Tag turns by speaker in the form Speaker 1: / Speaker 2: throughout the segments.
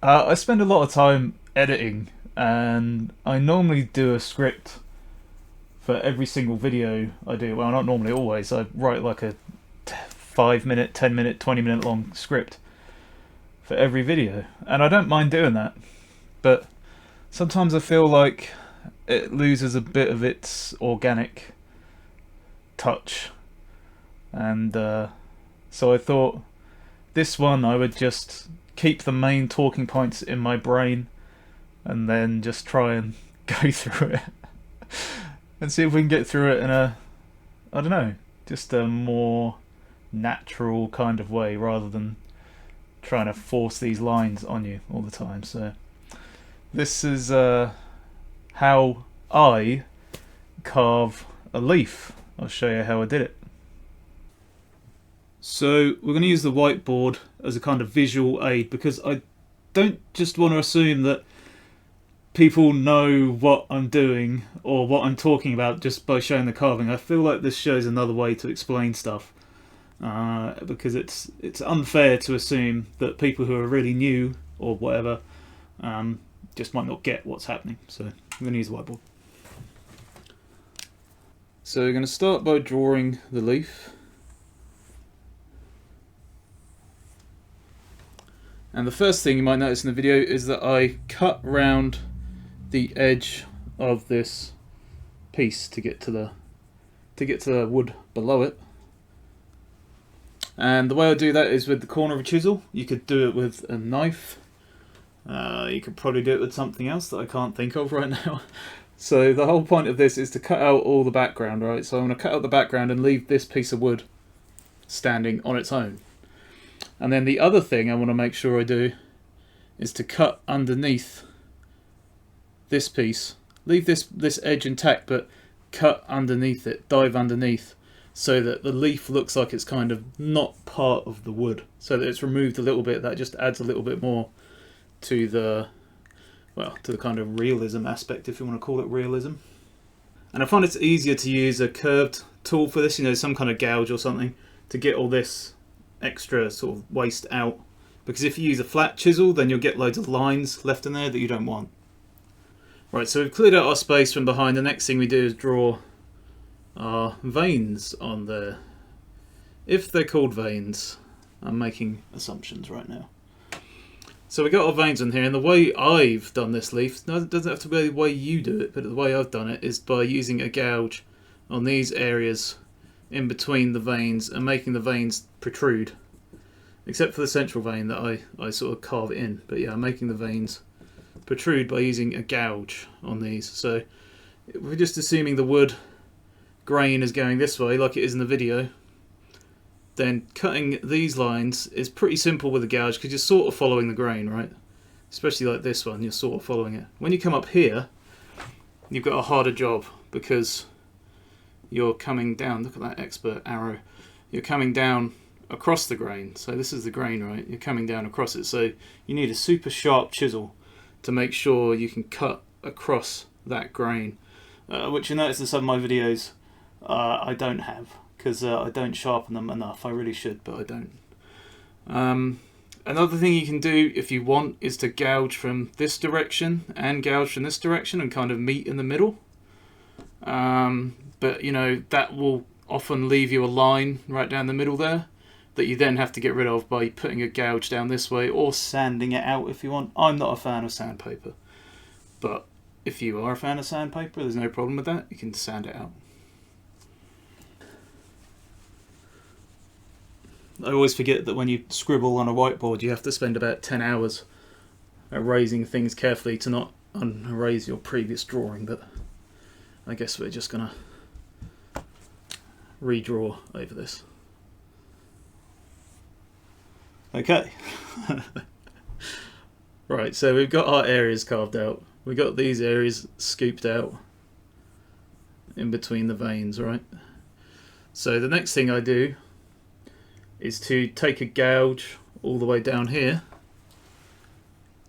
Speaker 1: I spend a lot of time editing, and I normally do a script for every single video I do. Well, not normally, always. I write like a 5 minute, 10 minute, 20 minute long script for every video, and I don't mind doing that. But sometimes I feel like it loses a bit of its organic touch, and so I thought this one I would just keep the main talking points in my brain and then just try and go through it and see if we can get through it in a, I don't know, just a more natural kind of way rather than trying to force these lines on you all the time. So this is how I carve a leaf. I'll show you how I did it. So we're going to use the whiteboard as a kind of visual aid, because I don't just want to assume that people know what I'm doing or what I'm talking about just by showing the carving. I feel like this shows another way to explain stuff, because it's unfair to assume that people who are really new or whatever just might not get what's happening. So I'm going to use the whiteboard. So we're going to start by drawing the leaf. And the first thing you might notice in the video is that I cut round the edge of this piece to get to the wood below it. And the way I do that is with the corner of a chisel. You could do it with a knife. You could probably do it with something else that I can't think of right now. So the whole point of this is to cut out all the background, right? So I'm going to cut out the background and leave this piece of wood standing on its own. And then the other thing I want to make sure I do is to cut underneath this piece. Leave this edge intact, but cut underneath it, dive underneath, so that the leaf looks like it's kind of not part of the wood, so that it's removed a little bit. That just adds a little bit more to the, well, to the kind of realism aspect, if you want to call it realism. And I find it's easier to use a curved tool for this, you know, some kind of gouge or something, to get all this extra sort of waste out, because if you use a flat chisel then you'll get loads of lines left in there that you don't want. Right, so we've cleared out our space from behind. The next thing we do is draw our veins on there. If they're called veins, I'm making assumptions right now. So we got our veins on here, and the way I've done this leaf, no, it doesn't have to be the way you do it, but the way I've done it is by using a gouge on these areas in between the veins and making the veins protrude, except for the central vein that I sort of carve in. But yeah, I'm making the veins protrude by using a gouge on these. So we're just assuming the wood grain is going this way like it is in the video, then cutting these lines is pretty simple with a gouge, because you're sort of following the grain, right? Especially like this one, you're sort of following it. When you come up here, you've got a harder job, because you're coming down, look at that expert arrow, you're coming down across the grain. So this is the grain, right? You're coming down across it, so you need a super sharp chisel to make sure you can cut across that grain, which you notice in some of my videos I don't have, because I don't sharpen them enough. I really should, but I don't. Another thing you can do if you want is to gouge from this direction and gouge from this direction and kind of meet in the middle. But you know, that will often leave you a line right down the middle there that you then have to get rid of by putting a gouge down this way, or sanding it out if you want. I'm not a fan of sandpaper, but if you are a fan of sandpaper, there's no problem with that. You can sand it out. I always forget that when you scribble on a whiteboard, you have to spend about 10 hours erasing things carefully to not erase your previous drawing, but I guess we're just gonna redraw over this. Okay. Right, so we've got our areas carved out. We've got these areas scooped out in between the veins, right? So the next thing I do is to take a gouge all the way down here,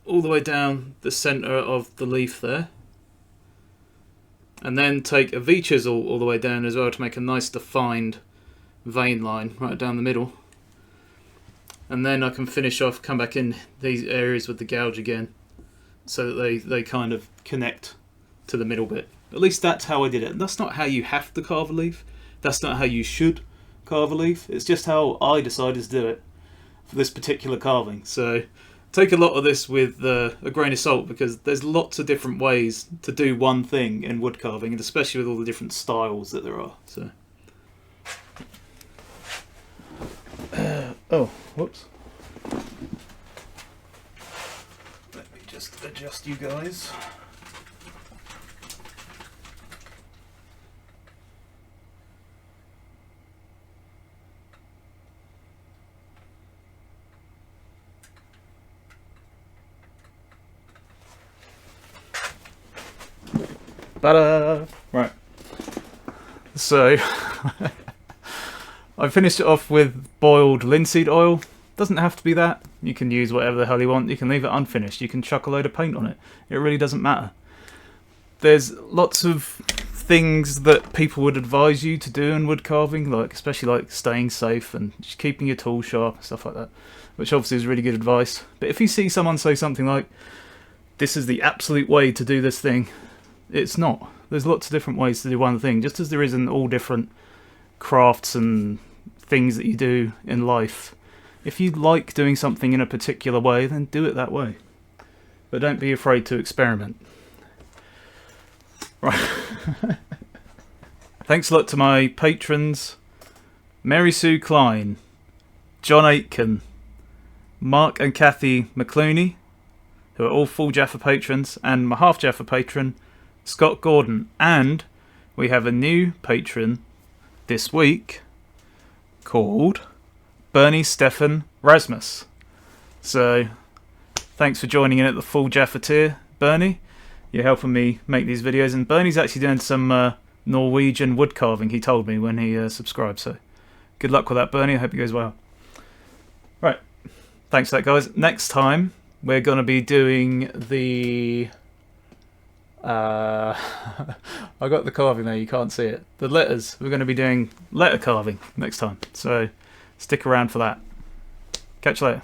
Speaker 1: all the way down the center of the leaf there, and then take a V-chisel all the way down as well to make a nice defined vein line right down the middle. and then I can finish off, come back in these areas with the gouge again, so that they kind of connect to the middle bit. At least that's how I did it. That's not how you have to carve a leaf. That's not how you should carve a leaf. It's just how I decided to do it for this particular carving. So take a lot of this with a grain of salt, because there's lots of different ways to do one thing in wood carving, and especially with all the different styles that there are. So oh, whoops. Let me just adjust you guys. Ta-da! Right. So I finished it off with boiled linseed oil. Doesn't have to be that. You can use whatever the hell you want. You can leave it unfinished. You can chuck a load of paint on it. It really doesn't matter. There's lots of things that people would advise you to do in wood carving, like especially like staying safe and just keeping your tools sharp and stuff like that, which obviously is really good advice. But if you see someone say something like, "This is the absolute way to do this thing," it's not. There's lots of different ways to do one thing, just as there is in all different crafts and things that you do in life. If you like doing something in a particular way, then do it that way. But don't be afraid to experiment. Right. Thanks a lot to my patrons: Mary Sue Klein, John Aitken, Mark and Kathy McClooney, who are all full Jaffa patrons, and my half Jaffa patron, Scott Gordon. And we have a new patron this week called Bernie Stefan Rasmus. So thanks for joining in at the full Jaffa tier, Bernie. You're helping me make these videos, and Bernie's actually doing some Norwegian wood carving, he told me when he subscribed. So good luck with that, Bernie. I hope it goes well. Right, thanks for that, guys. Next time we're going to be doing the I got the carving there, you can't see it. The letters. We're going to be doing letter carving next time, so stick around for that. Catch you later.